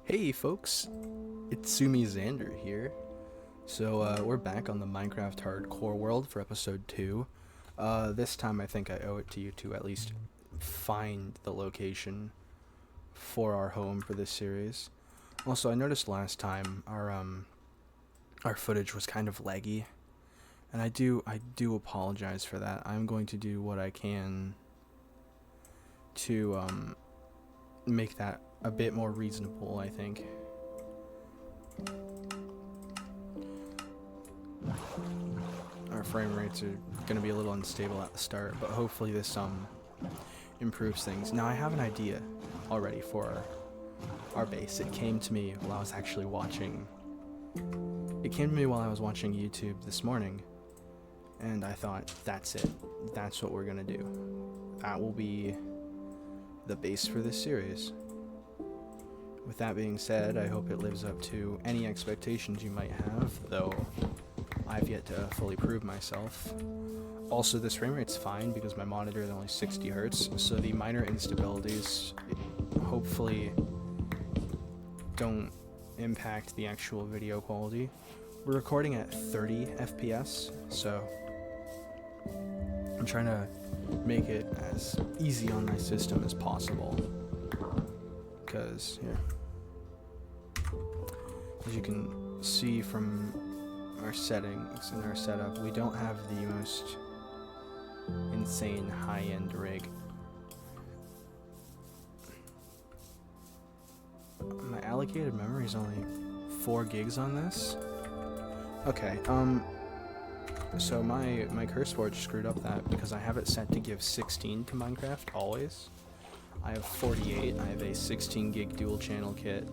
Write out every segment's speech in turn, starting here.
Hey folks, it's Sumi Xander here. So we're back on the Minecraft Hardcore world for episode 2. This time I think I owe it to you to at least find the location for our home for this series. Also, I noticed last time our footage was kind of laggy, and I do apologize for that. I'm going to do what I can to make that a bit more reasonable, I think. Our frame rates are going to be a little unstable at the start, but hopefully this improves things. Now I have an idea already for our base. It came to me while I was actually watching. It came to me while I was watching YouTube this morning, and I thought, that's it. That's what we're going to do. That will be the base for this series. With that being said, I hope it lives up to any expectations you might have, though I've yet to fully prove myself. Also, this frame rate's fine because my monitor is only 60 Hz, so the minor instabilities hopefully don't impact the actual video quality. We're recording at 30 FPS, so I'm trying to make it as easy on my system as possible. Because, yeah, as you can see from our settings and our setup, we don't have the most insane high-end rig. My allocated memory is only 4 gigs on this. Okay, so my curse forge screwed up that because I have it set to give 16 to Minecraft always. I have 48, I have a 16 gig dual channel kit,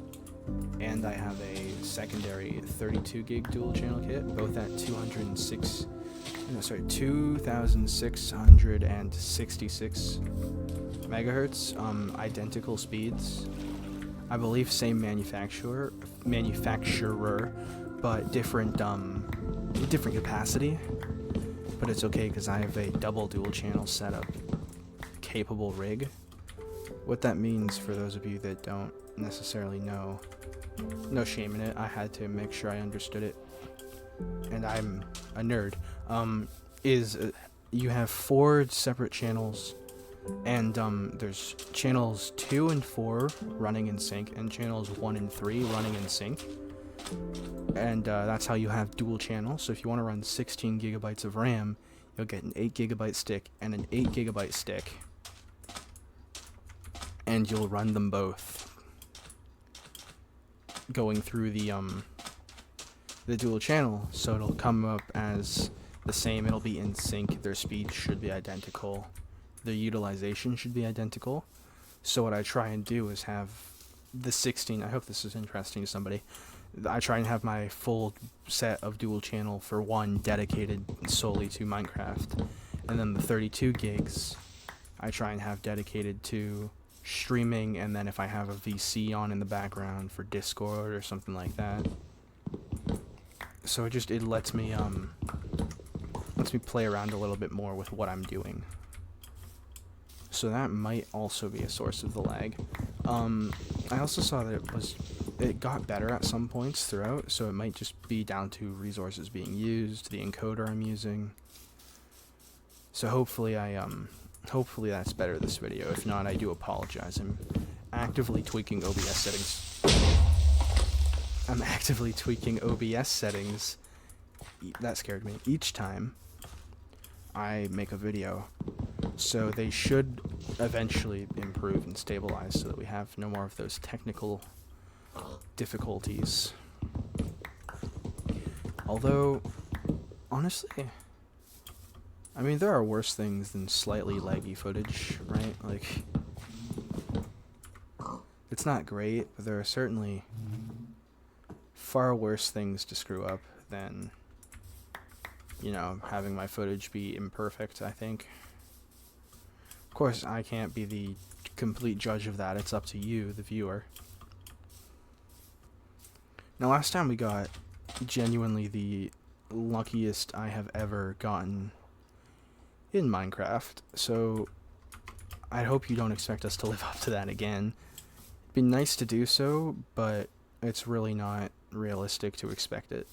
and I have a secondary 32 gig dual channel kit, both at 2666 megahertz, identical speeds. I believe same manufacturer, but different capacity. But it's okay because I have a double dual channel setup capable rig. What that means for those of you that don't necessarily know, no shame in it, I had to make sure I understood it, and I'm a nerd, you have 4 separate channels, and there's channels 2 and 4 running in sync, and channels 1 and 3 running in sync, and that's how you have dual channel. So if you want to run 16 gigabytes of RAM, you'll get an 8 gigabyte stick and an 8 gigabyte stick, and you'll run them both going through the dual channel, so it'll come up as the same. It'll be in sync. Their speed should be identical. Their utilization should be identical. So what I try and do is have the 16. I hope this is interesting to somebody. I try and have my full set of dual channel for one dedicated solely to Minecraft, and then the 32 gigs I try and have dedicated to streaming, and then if I have a VC on in the background for Discord or something like that. So it lets me play around a little bit more with what I'm doing. So that might also be a source of the lag. I also saw that it got better at some points throughout, so it might just be down to resources being used, the encoder I'm using. So hopefully that's better this video. If not, I do apologize. I'm actively tweaking OBS settings. That scared me. Each time I make a video. So they should eventually improve and stabilize so that we have no more of those technical difficulties. Although, honestly, I mean, there are worse things than slightly laggy footage, right? Like, it's not great, but there are certainly far worse things to screw up than, having my footage be imperfect, I think. Of course, I can't be the complete judge of that. It's up to you, the viewer. Now, last time we got genuinely the luckiest I have ever gotten in Minecraft, so I hope you don't expect us to live up to that again. Be nice to do so, but it's really not realistic to expect it.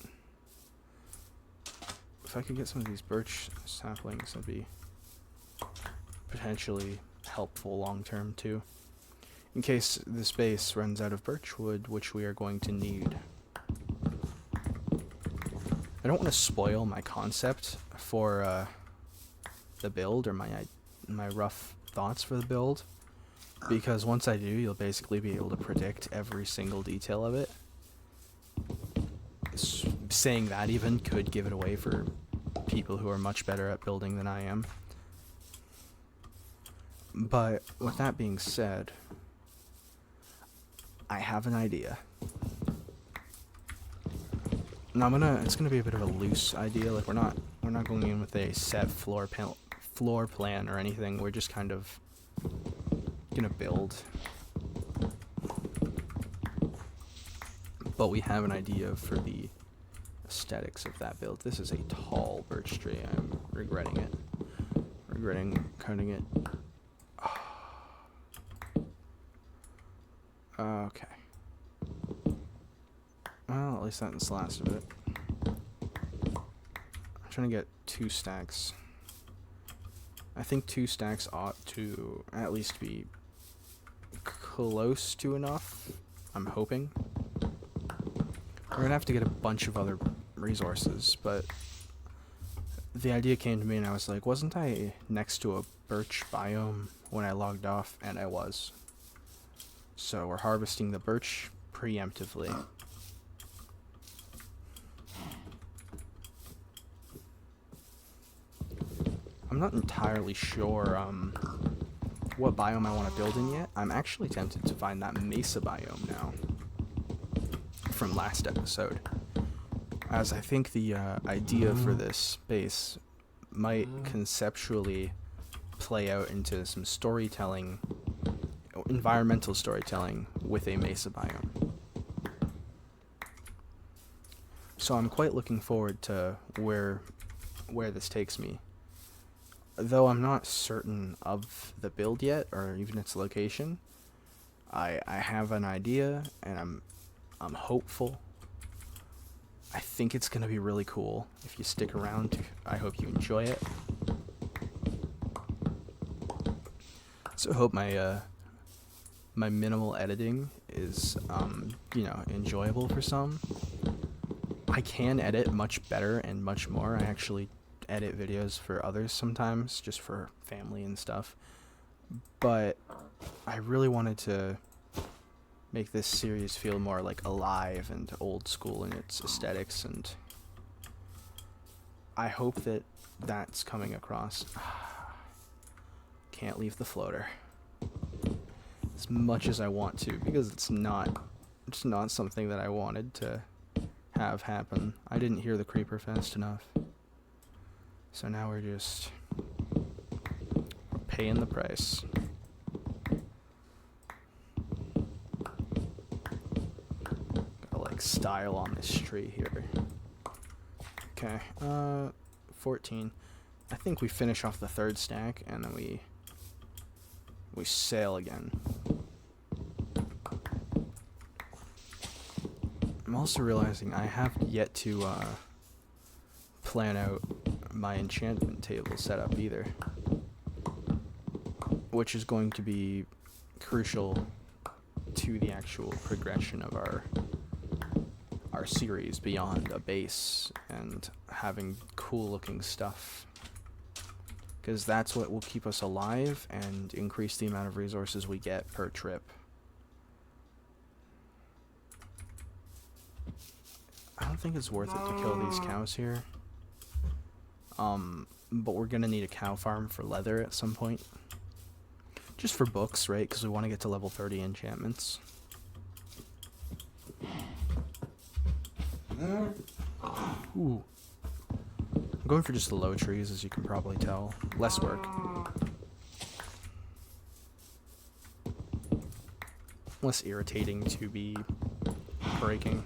If I could get some of these birch saplings, that'd be potentially helpful long term too. In case this base runs out of birch wood, which we are going to need. I don't want to spoil my concept for the build, or my rough thoughts for the build, because once I do, you'll basically be able to predict every single detail of it. Saying that even could give it away for people who are much better at building than I am. But with that being said, I have an idea. Now it's gonna be a bit of a loose idea. Like we're not going in with a set floor plan or anything. We're just kind of gonna build. But we have an idea for the aesthetics of that build. This is a tall birch tree. I'm regretting it. Regretting cutting it. Okay. Well, at least that's the last of it. I'm trying to get 2 stacks. I think 2 stacks ought to at least be close to enough. I'm hoping. We're gonna have to get a bunch of other resources, but the idea came to me and I was like, wasn't I next to a birch biome when I logged off? And I was. So we're harvesting the birch preemptively. I'm not entirely sure what biome I want to build in yet. I'm actually tempted to find that mesa biome now from last episode, as I think the idea for this base might conceptually play out into some storytelling, environmental storytelling with a mesa biome. So I'm quite looking forward to where this takes me. Though I'm not certain of the build yet, or even its location, I have an idea, and I'm hopeful. I think it's gonna be really cool if you stick around. I hope you enjoy it. So I hope my my minimal editing is enjoyable for some. I can edit much better and much more. I actually edit videos for others sometimes, just for family and stuff. But I really wanted to make this series feel more like alive and old school in its aesthetics, and I hope that that's coming across. Can't leave the floater as much as I want to, because it's not something that I wanted to have happen. I didn't hear the creeper fast enough. So now we're paying the price. Gotta like style on this tree here. Okay, 14. I think we finish off the 3rd stack and then we sail again. I'm also realizing I have yet to plan out my enchantment table setup either, which is going to be crucial to the actual progression of our series beyond a base and having cool looking stuff, because that's what will keep us alive and increase the amount of resources we get per trip. I don't think it's worth it to kill these cows here. But we're gonna need a cow farm for leather at some point. Just for books, right? Because we want to get to level 30 enchantments. Ooh. I'm going for just the low trees, as you can probably tell. Less work. Less irritating to be breaking.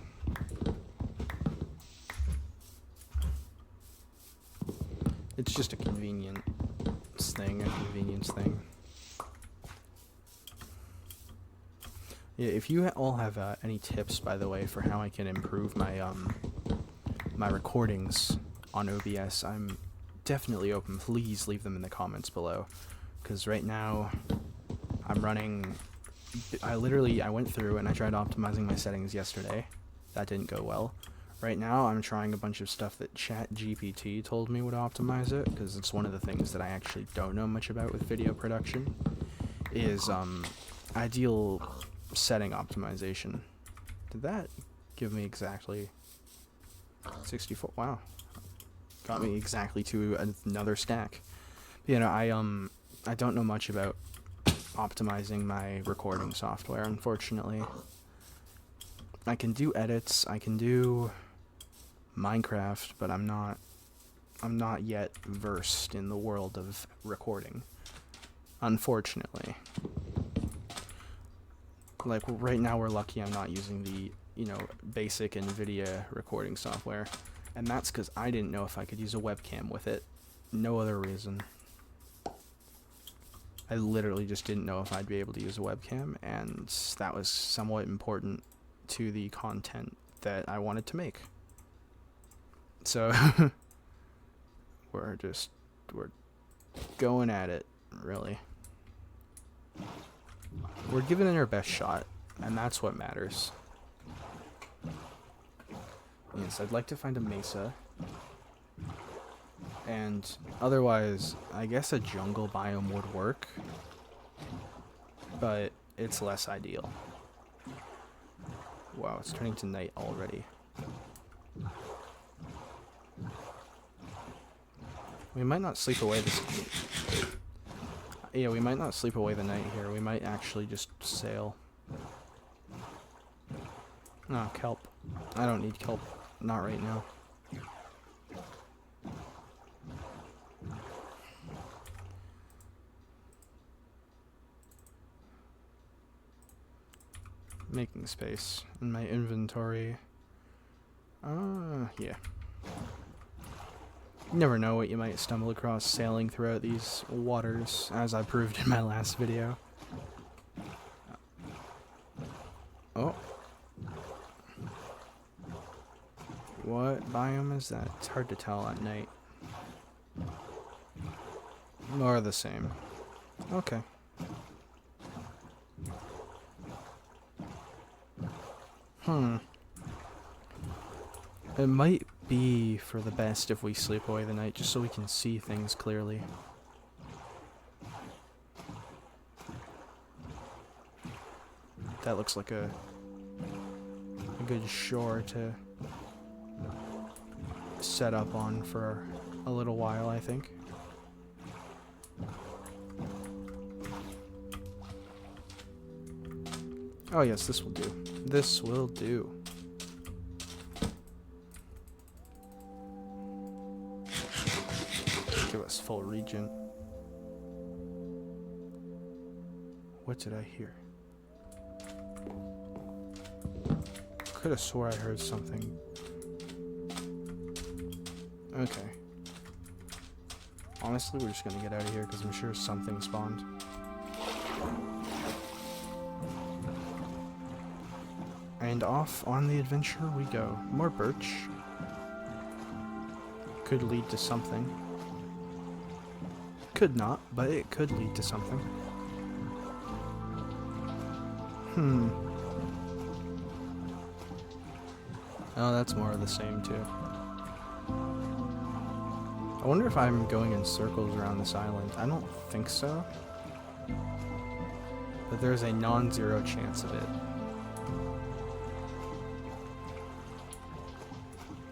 It's just a convenience thing. Yeah, if you all have any tips, by the way, for how I can improve my my recordings on OBS, I'm definitely open. Please leave them in the comments below, because right now I'm running. I went through and I tried optimizing my settings yesterday. That didn't go well. Right now I'm trying a bunch of stuff that ChatGPT told me would optimize it, because it's one of the things that I actually don't know much about with video production, is ideal setting optimization. Did that give me exactly 64? Wow. Got me exactly to another stack. You know, I don't know much about optimizing my recording software, unfortunately. I can do edits, I can do Minecraft, but I'm not yet versed in the world of recording, unfortunately. Like, right now we're lucky I'm not using the, you know, basic NVIDIA recording software, and that's because I didn't know if I could use a webcam with it. No other reason. I literally just didn't know if I'd be able to use a webcam, and that was somewhat important to the content that I wanted to make. So we're going at it, really. We're giving it our best shot, and that's what matters. Yes, I'd like to find a mesa. And otherwise, I guess a jungle biome would work, but it's less ideal. Wow, it's turning to night already. We might not sleep away this night. Yeah, we might not sleep away the night here. We might actually just sail. No, kelp. I don't need kelp. Not right now. Making space in my inventory. Yeah. You never know what you might stumble across sailing throughout these waters, as I proved in my last video. Oh. What biome is that? It's hard to tell at night. More the same. Okay. It might be for the best if we sleep away the night, just so we can see things clearly. That looks like a good shore to set up on for a little while, I think. Oh yes, this will do. This will do. Give us full regen. What did I hear? Could have swore I heard something. Okay. Honestly, we're just gonna get out of here because I'm sure something spawned. And off on the adventure we go. More birch. Could lead to something. Could not, but it could lead to something. Oh, that's more of the same too. I wonder if I'm going in circles around this island. I don't think so. But there's a non-zero chance of it.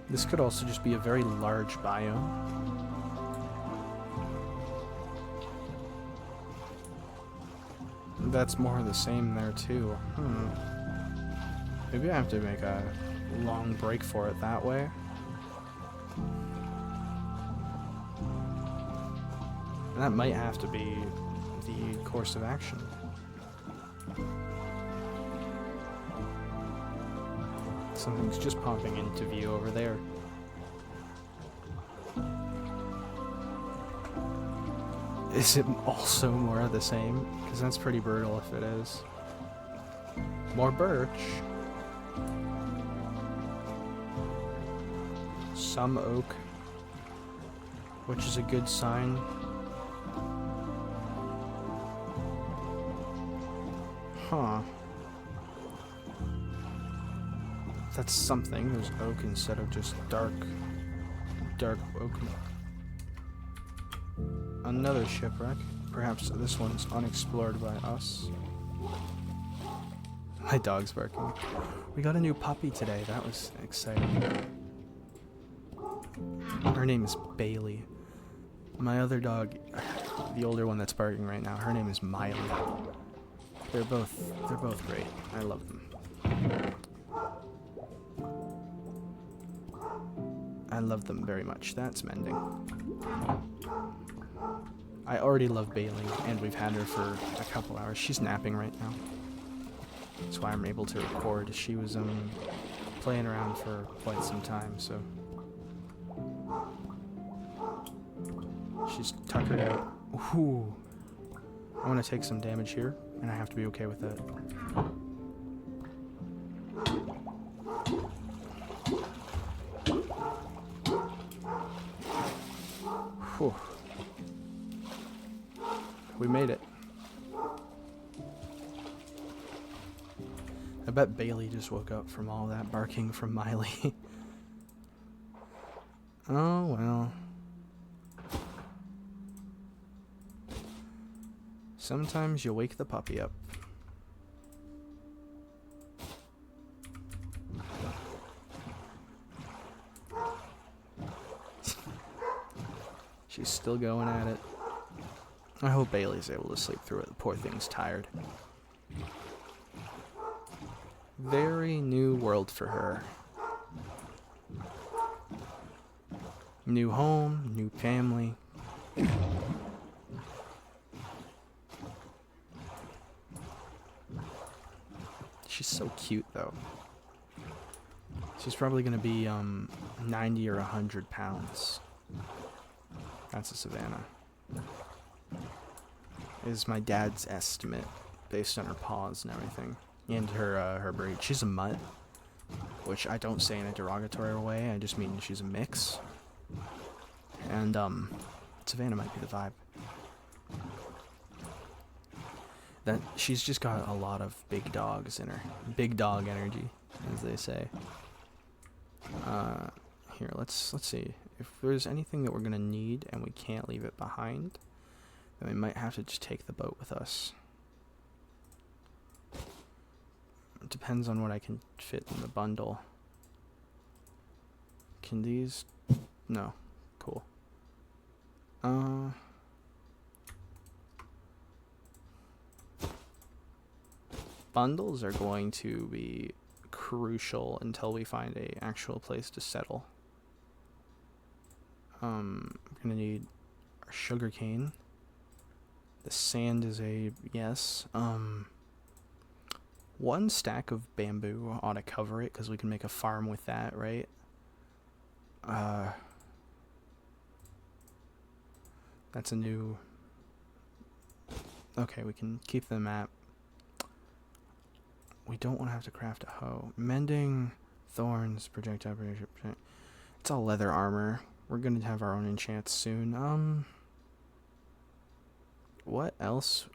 This could also just be a very large biome. That's more of the same there too. Maybe I have to make a long break for it that way. And that might have to be the course of action. Something's just popping into view over there. Is it also more of the same? Because that's pretty brutal if it is. More birch. Some oak, which is a good sign. Huh. That's something. There's oak instead of just dark oak. Another shipwreck. Perhaps this one's unexplored by us. My dog's barking. We got a new puppy today. That was exciting. Her name is Bailey. My other dog, the older one that's barking right now, her name is Miley. They're both great. I love them. I love them very much. That's mending. I already love Bailey, and we've had her for a couple hours. She's napping right now. That's why I'm able to record. She was playing around for quite some time, so she's tuckered out. Ooh. I want to take some damage here, and I have to be okay with that. Whew. We made it. I bet Bailey just woke up from all that barking from Miley. Oh, well. Sometimes you wake the puppy up. She's still going at it. I hope Bailey's able to sleep through it. The poor thing's tired. Very new world for her. New home, new family. She's so cute, though. She's probably going to be 90 or 100 pounds. That's a Savannah. Is my dad's estimate based on her paws and everything, and her breed. She's a mutt, which I don't say in a derogatory way. I just mean she's a mix. And Savannah might be the vibe. That she's just got a lot of big dogs in her, big dog energy, as they say. Here, let's see if there's anything that we're gonna need and we can't leave it behind. Then we might have to just take the boat with us. It depends on what I can fit in the bundle. Can these? No. Cool. Bundles are going to be crucial until we find a actual place to settle. We're gonna need our sugar cane. The sand is a yes. One stack of bamboo ought to cover it because we can make a farm with that, right? That's a new. Okay, we can keep the map. We don't want to have to craft a hoe. Mending, thorns, projectile. It's all leather armor. We're gonna have our own enchants soon. What else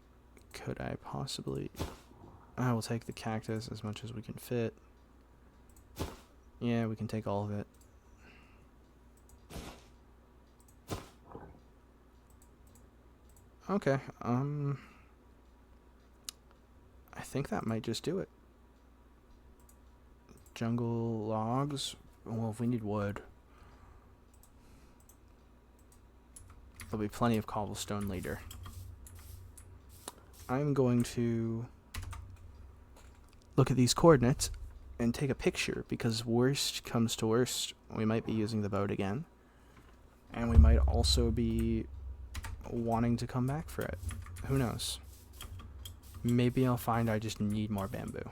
could I possibly... I will take the cactus as much as we can fit. Yeah, we can take all of it. Okay, I think that might just do it. Jungle logs. Well, if we need wood, there'll be plenty of cobblestone later. I'm going to look at these coordinates and take a picture, because worst comes to worst, we might be using the boat again. And we might also be wanting to come back for it. Who knows? Maybe I'll find I just need more bamboo.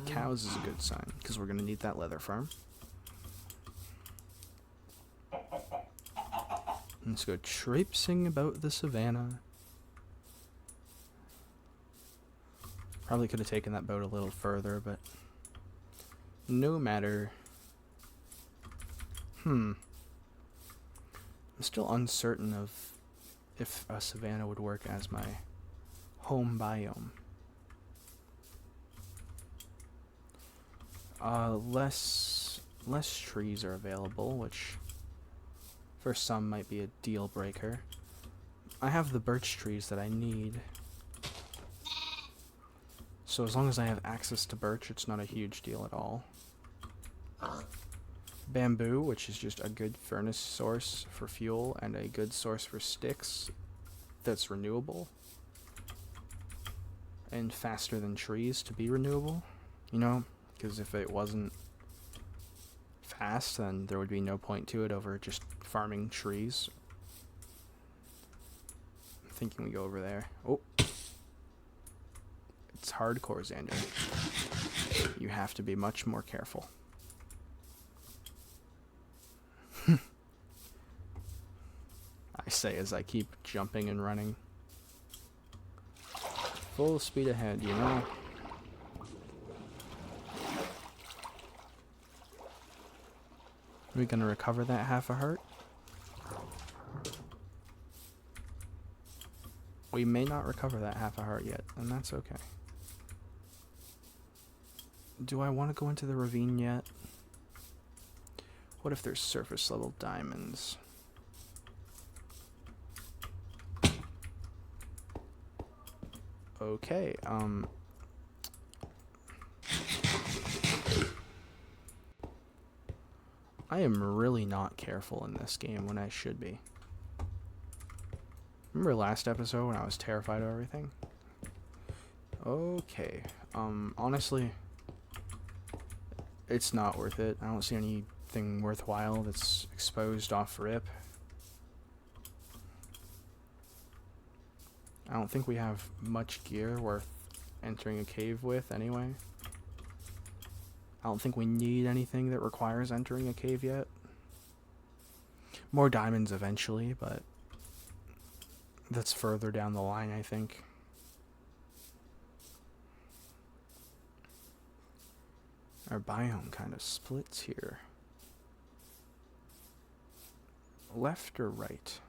Cows is a good sign, because we're going to need that leather farm. Let's go traipsing about the savannah. Probably could have taken that boat a little further, but no matter. I'm still uncertain of if a savanna would work as my home biome. Less trees are available, which for some might be a deal breaker. I have the birch trees that I need. So as long as I have access to birch, it's not a huge deal at all. Bamboo, which is just a good furnace source for fuel and a good source for sticks that's renewable. And faster than trees to be renewable, you know? Because if it wasn't fast, then there would be no point to it over just farming trees. I'm thinking we go over there. Oh. It's hardcore, Xander. You have to be much more careful. I say as I keep jumping and running. Full speed ahead, you know? Are we gonna recover that half a heart? We may not recover that half a heart yet, and that's okay. Do I want to go into the ravine yet? What if there's surface level diamonds? Okay, I am really not careful in this game when I should be. Remember last episode when I was terrified of everything? Okay, honestly, it's not worth it. I don't see anything worthwhile that's exposed off rip. I don't think we have much gear worth entering a cave with anyway. I don't think we need anything that requires entering a cave yet. More diamonds eventually, but that's further down the line, I think. Our biome kind of splits here. Left or right?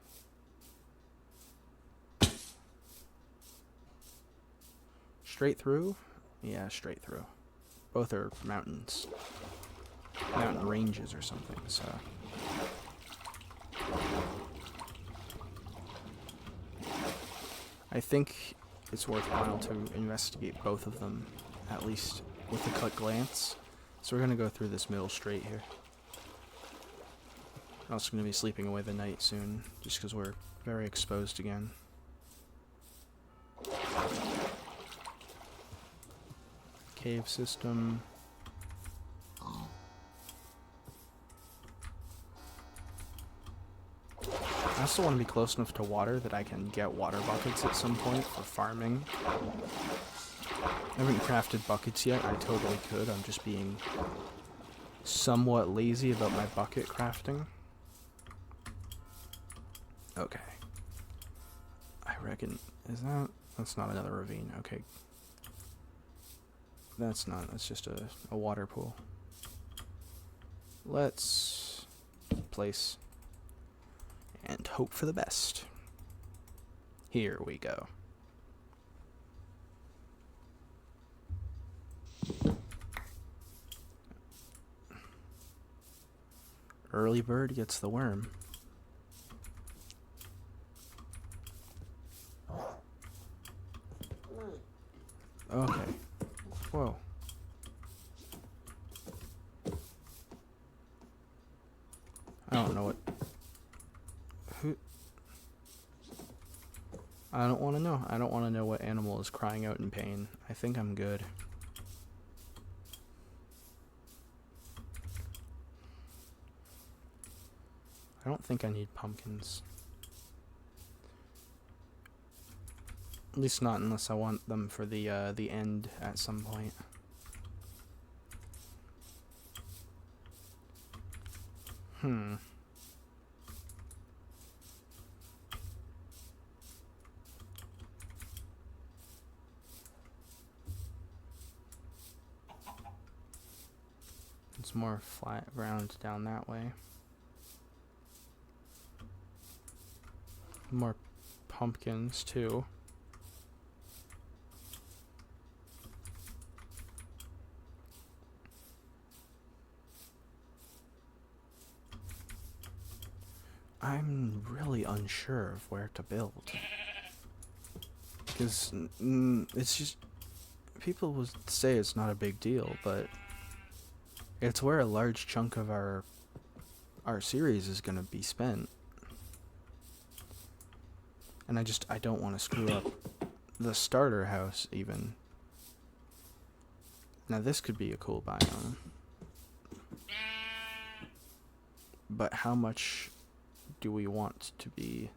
Straight through? Yeah, straight through. Both are mountains. Mountain ranges or something, so. I think it's worthwhile to investigate both of them, at least with a quick glance. So we're going to go through this middle straight here. I'm also going to be sleeping away the night soon, just because we're very exposed again. Cave system. I also want to be close enough to water that I can get water buckets at some point for farming. I haven't crafted buckets yet. I totally could. I'm just being somewhat lazy about my bucket crafting. Okay. I reckon... That's not another ravine. Okay. That's just a water pool. Let's place and hope for the best. Here we go. Early bird gets the worm. Okay. Whoa. I don't know what... Who... I don't want to know. I don't want to know what animal is crying out in pain. I think I'm good. I don't think I need pumpkins. At least not unless I want them for the end at some point. Some more flat ground down that way. More pumpkins too. I'm really unsure of where to build. Because it's just, people would say it's not a big deal, but it's where a large chunk of our series is going to be spent. And I don't want to screw up the starter house even. Now this could be a cool biome. But how much do we want to be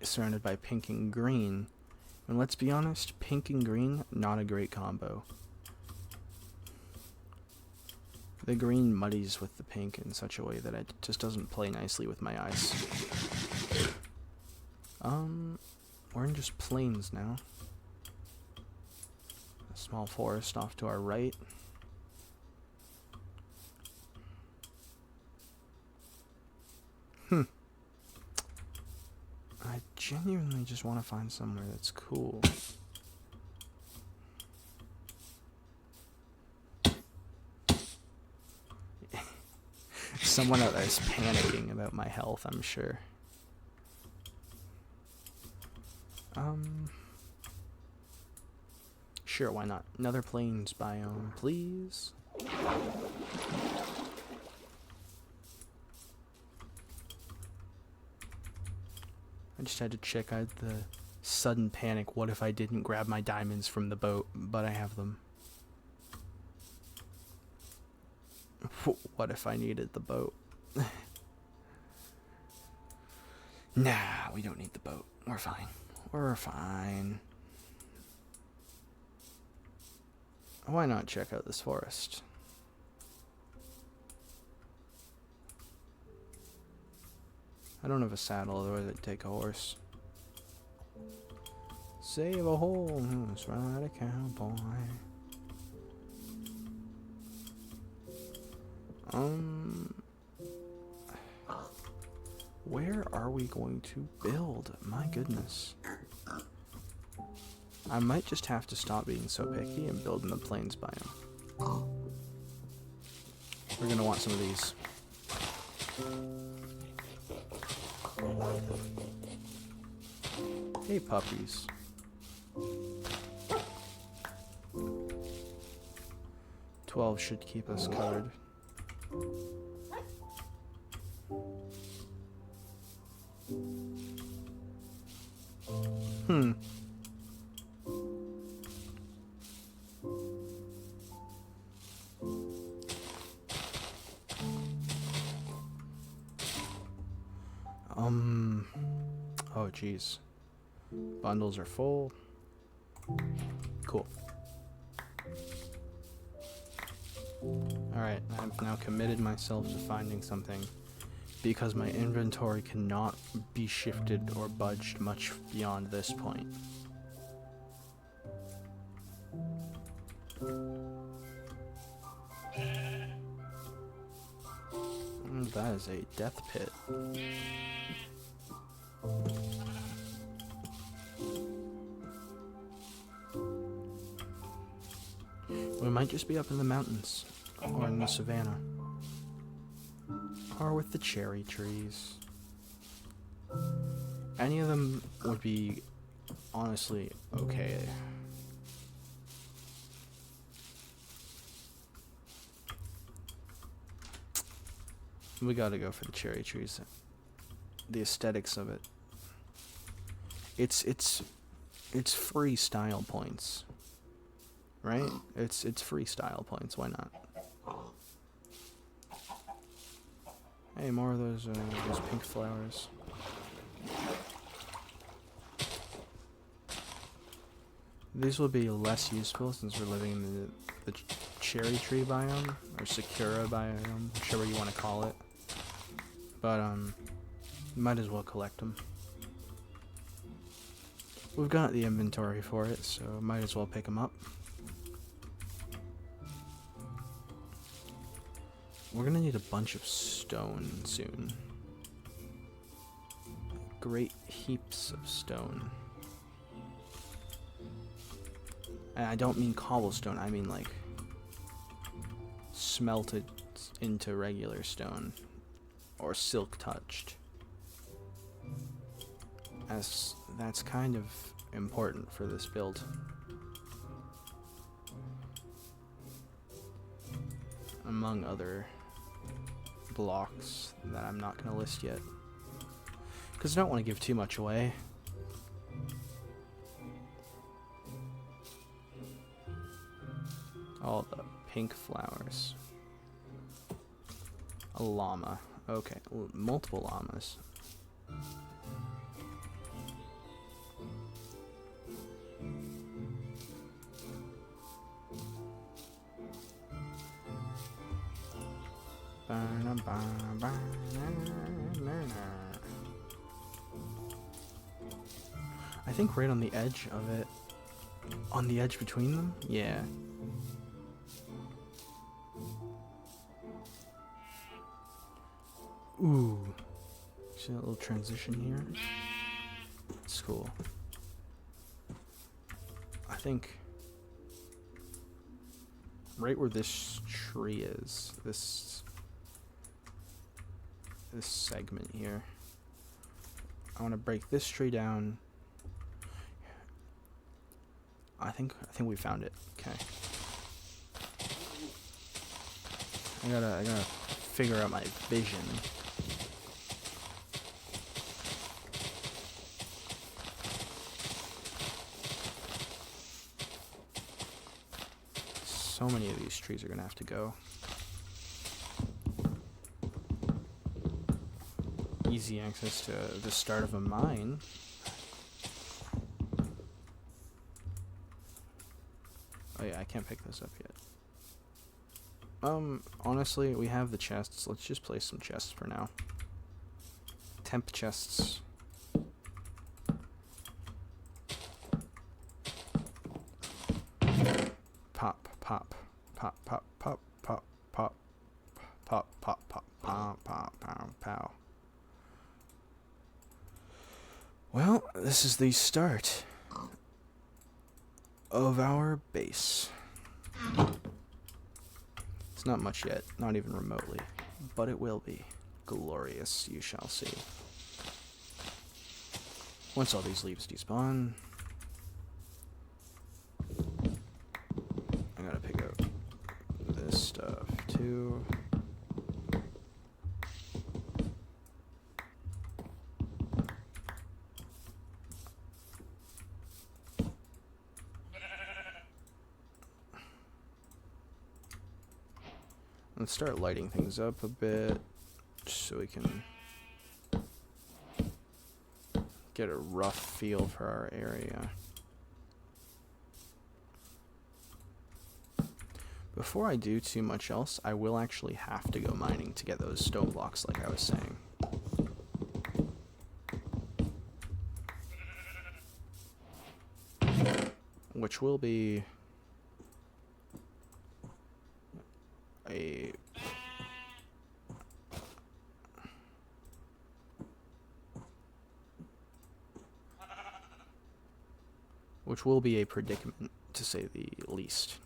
surrounded by pink and green? And let's be honest, pink and green, not a great combo. The green muddies with the pink in such a way that it just doesn't play nicely with my eyes. We're in just plains now. A small forest off to our right. I genuinely just want to find somewhere that's cool. Someone out there is panicking about my health, I'm sure. Sure, why not? Another plains biome, please. I just had to check out the sudden panic. What if I didn't grab my diamonds from the boat, but I have them? What if I needed the boat? Nah, we don't need the boat. We're fine. We're fine. Why not check out this forest? I don't have a saddle, otherwise I'd take a horse. Save a horse, ride a cowboy. Where are we going to build? My goodness. I might just have to stop being so picky and build in the plains biome. We're gonna want some of these. Hey, puppies. $12 should keep us covered. Oh, geez. Bundles are full. Cool. Alright, I've now committed myself to finding something because my inventory cannot be shifted or budged much beyond this point. That is a death pit. We might just be up in the mountains, or in the savannah, or with the cherry trees. Any of them would be honestly okay. We gotta go for the cherry trees. The aesthetics of it. It's free style points. Right? It's free style points, why not? Hey, more of those pink flowers. These will be less useful since we're living in the cherry tree biome, or Sakura biome, whichever you want to call it. But, might as well collect them. We've got the inventory for it, so might as well pick them up. We're gonna need a bunch of stone soon. Great heaps of stone. And I don't mean cobblestone, I mean like smelted into regular stone or silk touched. As that's kind of important for this build. Among other blocks that I'm not going to list yet. Because I don't want to give too much away. All the pink flowers. A llama. Okay, multiple llamas. I think right on the edge of it, on the edge between them, yeah. Ooh, see that little transition here? It's cool. I think right where this tree is, this segment here, I want to break this tree down. I think we found it. Okay. I gotta figure out my vision. So many of these trees are gonna have to go. Easy access to the start of a mine. Oh yeah, I can't pick this up yet. Honestly, we have the chests. Let's just place some chests for now. Temp chests. Pop, pop, pop, pop, pop, pop, pop, pop, pop, pop, pop, pop, pow, pow. Well, this is the start of our base. It's not much yet, not even remotely, but it will be. Glorious, you shall see. Once all these leaves despawn, I gotta pick up this stuff too. Let's start lighting things up a bit, just so we can get a rough feel for our area. Before I do too much else, I will actually have to go mining to get those stone blocks like I was saying. Which will be a predicament, to say the least.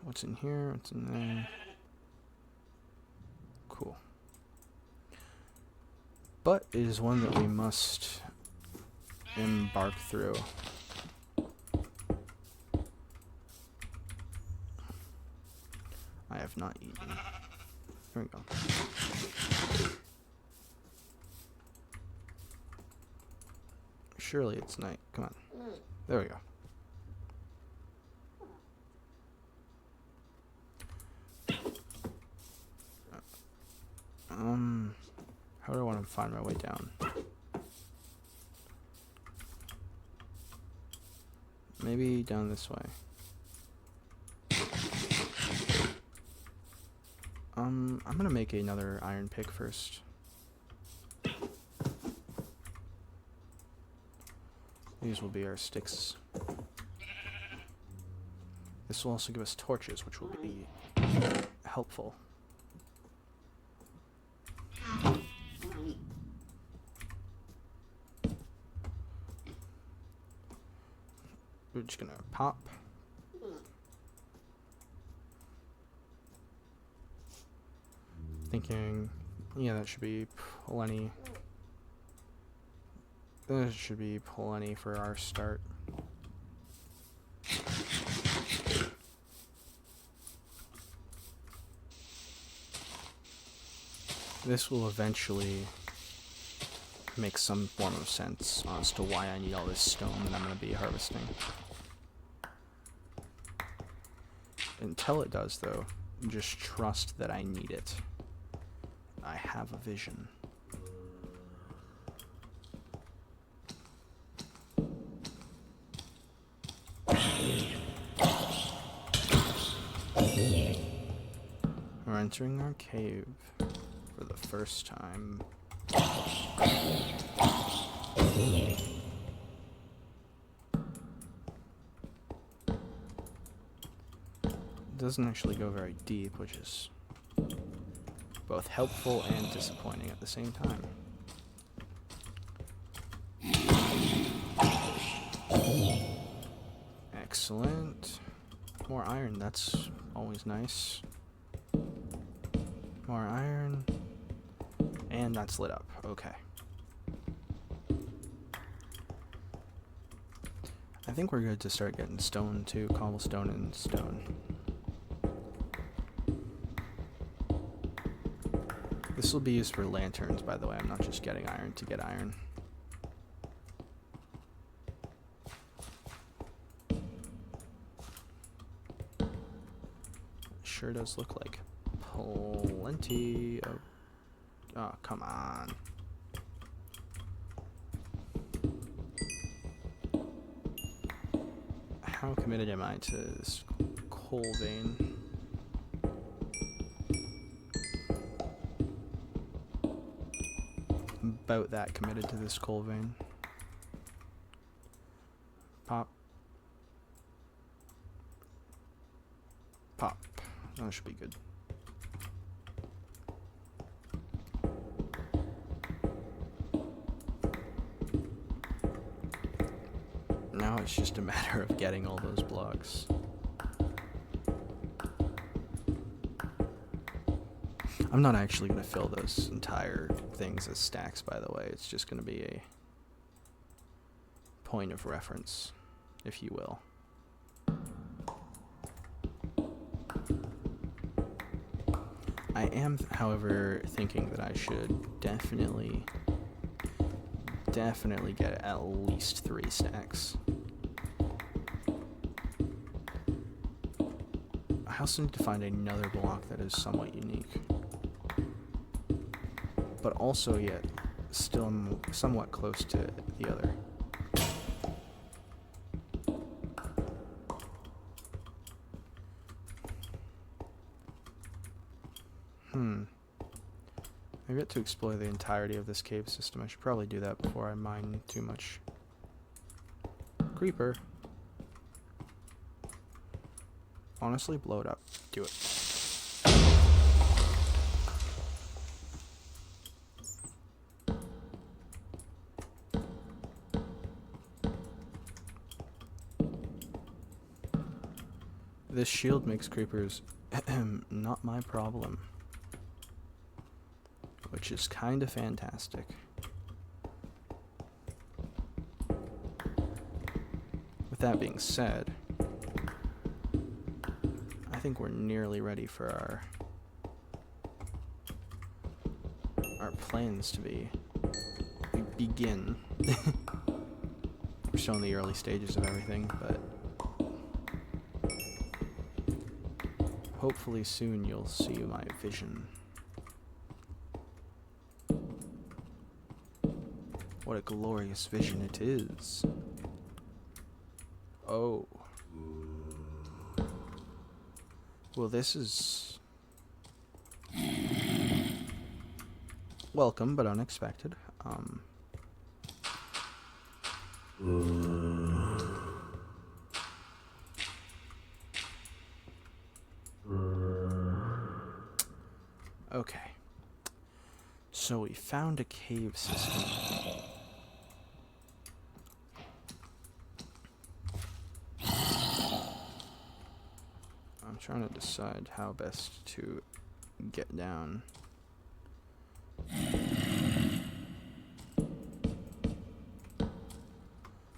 What's in here? What's in there? Cool. But it is one that we must embark through. I have not eaten. There we go. Surely it's night. Come on. There we go. How do I want to find my way down? Maybe down this way. I'm gonna make another iron pick first. These will be our sticks. This will also give us torches, which will be helpful. We're just gonna pop. Thinking, yeah, that should be plenty. That should be plenty for our start. This will eventually make some form of sense as to why I need all this stone that I'm going to be harvesting. Until it does, though, just trust that I need it. I have a vision. We're entering our cave for the first time. It doesn't actually go very deep, which is both helpful and disappointing at the same time. Excellent. More iron, that's always nice. More iron. And that's lit up. Okay. I think we're good to start getting stone too. Cobblestone and stone. This will be used for lanterns, by the way. I'm not just getting iron to get iron. Sure does look like plenty of... Oh, come on. How committed am I to this coal vein? About that committed to this coal vein. Pop. Pop. That should be good. Now it's just a matter of getting all those blocks. I'm not actually going to fill those entire things as stacks, by the way. It's just going to be a point of reference, if you will. I am, however, thinking that I should definitely get at least 3 stacks. I also need to find another block that is somewhat unique, but also yet still somewhat close to the other. I've yet to explore the entirety of this cave system. I should probably do that before I mine too much. Creeper. Honestly, blow it up. Do it. This shield makes creepers not my problem. Which is kind of fantastic. With that being said, I think we're nearly ready for our plans to begin. We're still in the early stages of everything, but hopefully soon you'll see my vision. What a glorious vision it is. Oh. Well, this is welcome but unexpected. Okay. So we found a cave system. I'm trying to decide how best to get down.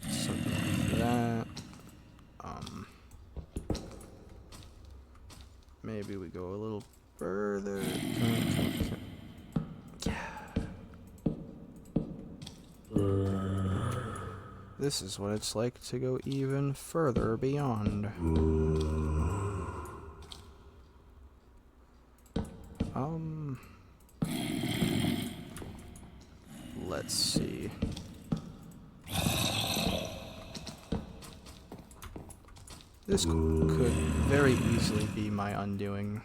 Something like that. Maybe we go a little further. This is what it's like to go even further beyond. Let's see. This could very easily be my undoing.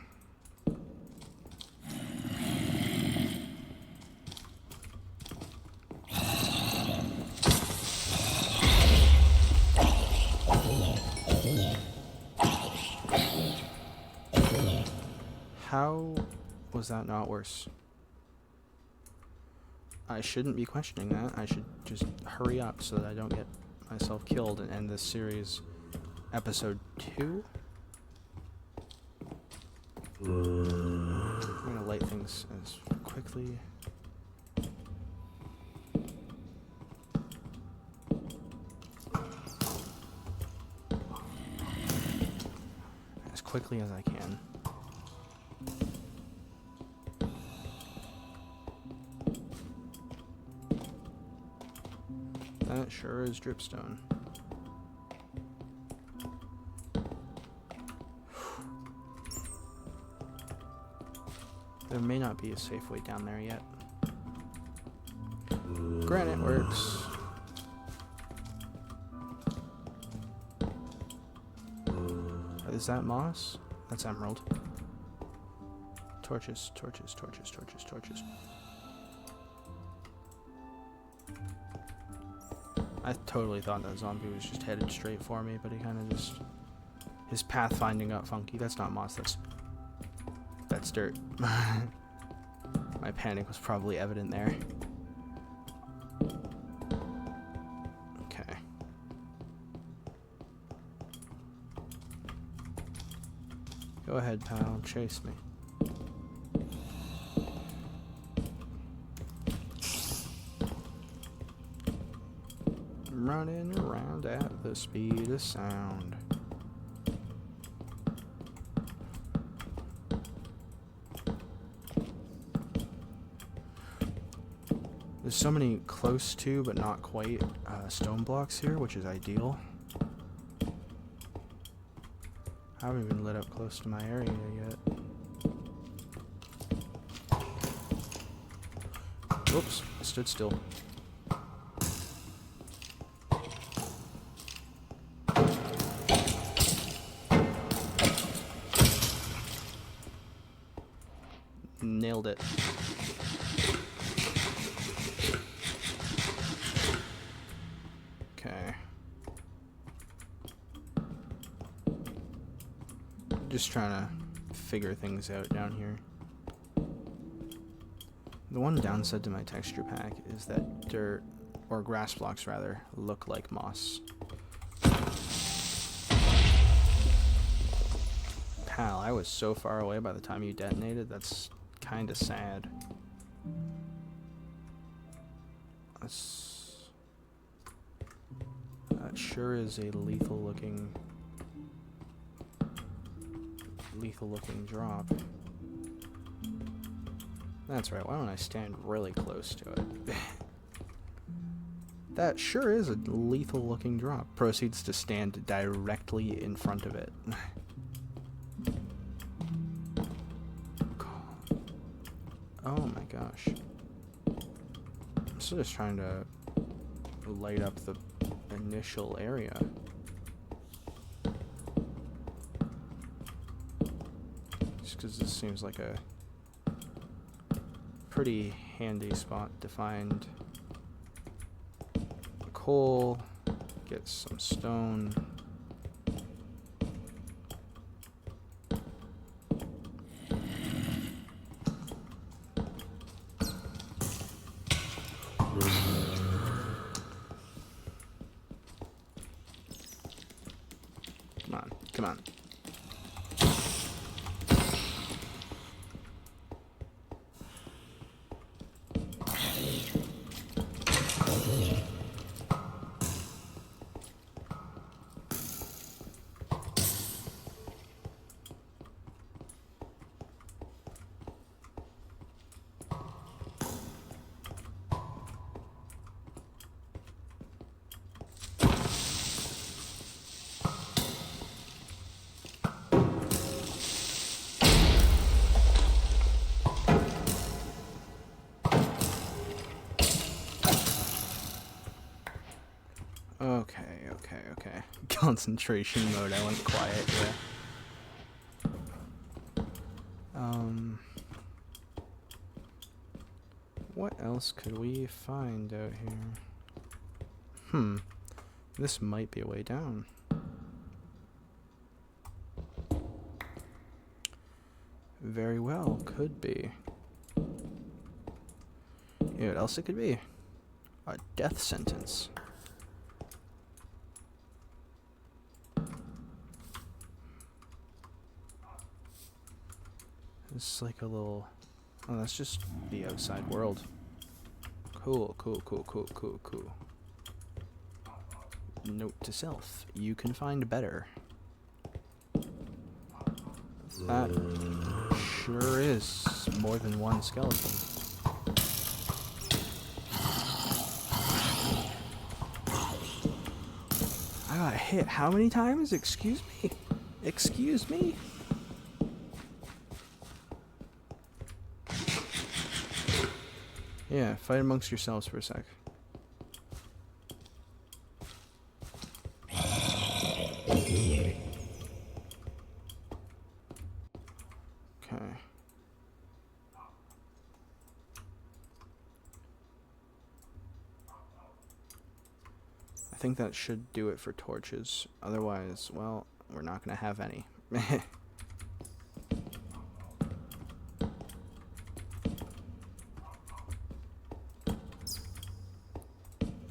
How was that not worse? I shouldn't be questioning that. I should just hurry up so that I don't get myself killed and end this series. Episode 2? I'm gonna light things as quickly. As quickly as I can. That sure is dripstone. There may not be a safe way down there yet. Granite works. Is that moss? That's emerald. Torches, torches, torches, torches, torches. I totally thought that zombie was just headed straight for me, but he kind of just... His pathfinding got funky. That's not moss, that's dirt. My panic was probably evident there. Okay. Go ahead, pal. Chase me. Running around at the speed of sound. There's so many close to, but not quite, stone blocks here, which is ideal. I haven't even lit up close to my area yet. Whoops, I stood still. Nailed it. Okay. Just trying to figure things out down here. The one downside to my texture pack is that dirt, or grass blocks rather, look like moss. Pal, I was so far away by the time you detonated, that's kinda sad. That sure is a lethal looking drop. That's right, why don't I stand really close to it? That sure is a lethal looking drop. Proceeds to stand directly in front of it. Oh my gosh. I'm still just trying to light up the initial area. Just because this seems like a pretty handy spot to find coal, get some stone. Come on, come on. Okay. Concentration mode, I went quiet, yeah. What else could we find out here? This might be a way down. Very well, could be. Yeah, what else it could be? A death sentence. It's like a little... Oh, that's just the outside world. Cool. Note to self. You can find better. That sure is more than one skeleton. I got hit how many times? Excuse me? Excuse me? Yeah, fight amongst yourselves for a sec. Okay. I think that should do it for torches. Otherwise, well, we're not going to have any.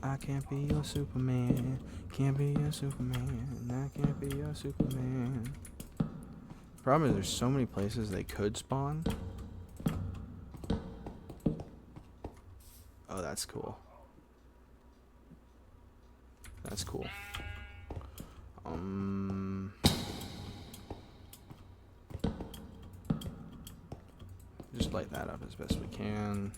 I can't be your Superman, can't be your Superman, I can't be your Superman. Problem is there's so many places they could spawn. Oh, that's cool. That's cool. Just light that up as best we can.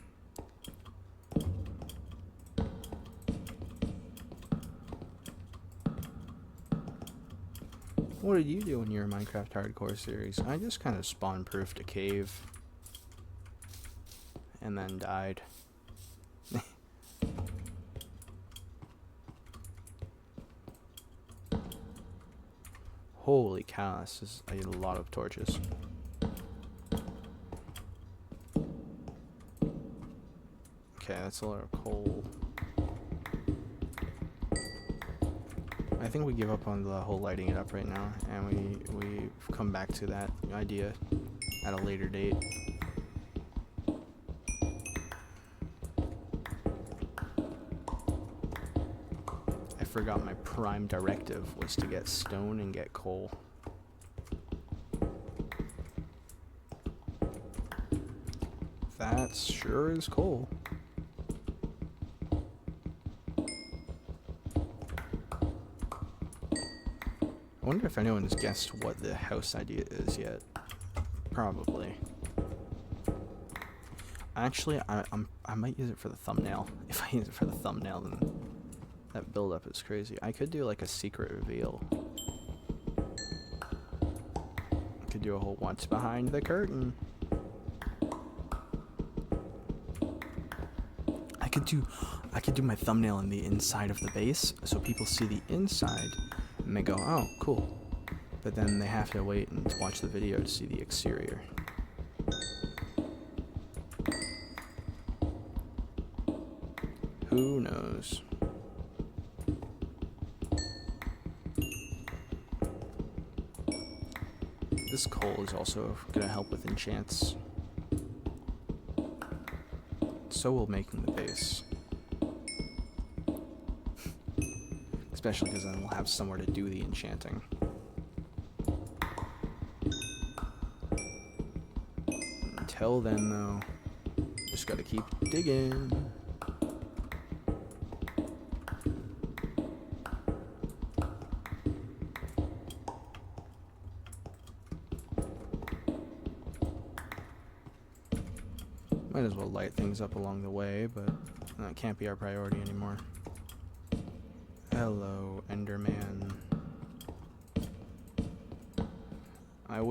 What did you do in your Minecraft Hardcore series? I just kind of spawn-proofed a cave. And then died. Holy cow, this is a lot of torches. Okay, that's a lot of coal. I think we give up on the whole lighting it up right now, and we come back to that idea at a later date. I forgot my prime directive was to get stone and get coal. That sure is coal. I wonder if anyone has guessed what the house idea is yet. Probably. Actually, I might use it for the thumbnail. If I use it for the thumbnail, then that build-up is crazy. I could do like a secret reveal. I could do a whole what's behind the curtain. I could do my thumbnail on the inside of the base, so people see the inside. And they go, oh, cool. But then they have to wait and watch the video to see the exterior. Who knows? This coal is also going to help with enchants. So will making the base. Especially because then we'll have somewhere to do the enchanting. Until then, though, just gotta keep digging. Might as well light things up along the way, but that can't be our priority anymore. Hello, Enderman. I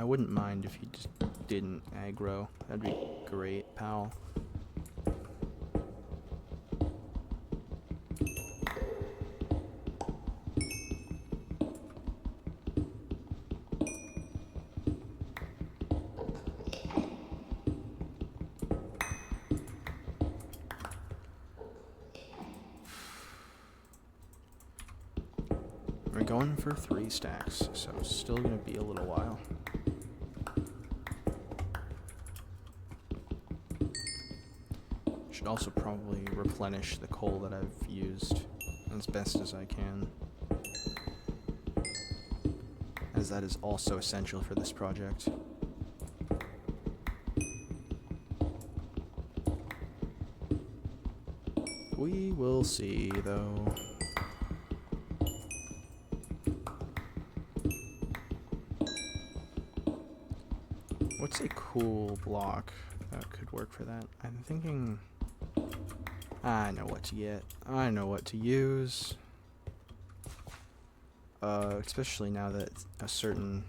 wouldn't mind if you just didn't aggro. That'd be great, pal. We're going for 3 stacks, so it's still gonna be a little while. Should also probably replenish the coal that I've used as best as I can, as that is also essential for this project. We will see, though. What's a cool block that could work for that? I'm thinking... I know what to get. I know what to use. Especially now that a certain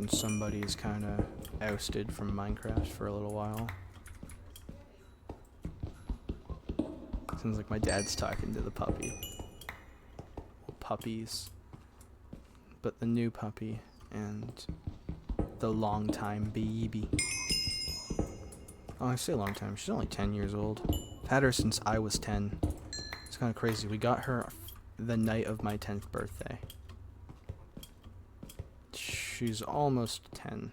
somebody is kind of ousted from Minecraft for a little while. Sounds like my dad's talking to the puppy. Well, puppies. But the new puppy and the long time baby. Oh, I say long time. She's only 10 years old. I've had her since I was 10. It's kind of crazy. We got her the night of my 10th birthday. She's almost 10.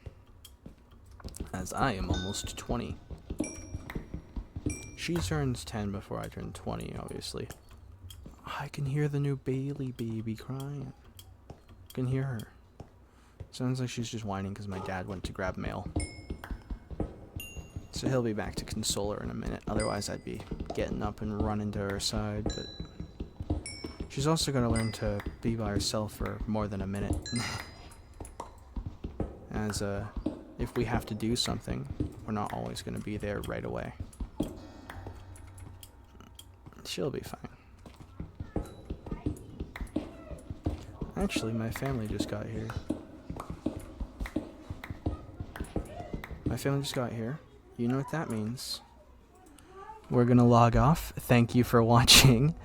As I am almost 20. She turns 10 before I turn 20, obviously. I can hear the new Bailey baby crying. I can hear her. Sounds like she's just whining because my dad went to grab mail. So he'll be back to console her in a minute. Otherwise, I'd be getting up and running to her side. But she's also going to learn to be by herself for more than a minute. As if we have to do something, we're not always going to be there right away. She'll be fine. Actually, my family just got here. My family just got here. You know what that means. We're gonna log off. Thank you for watching.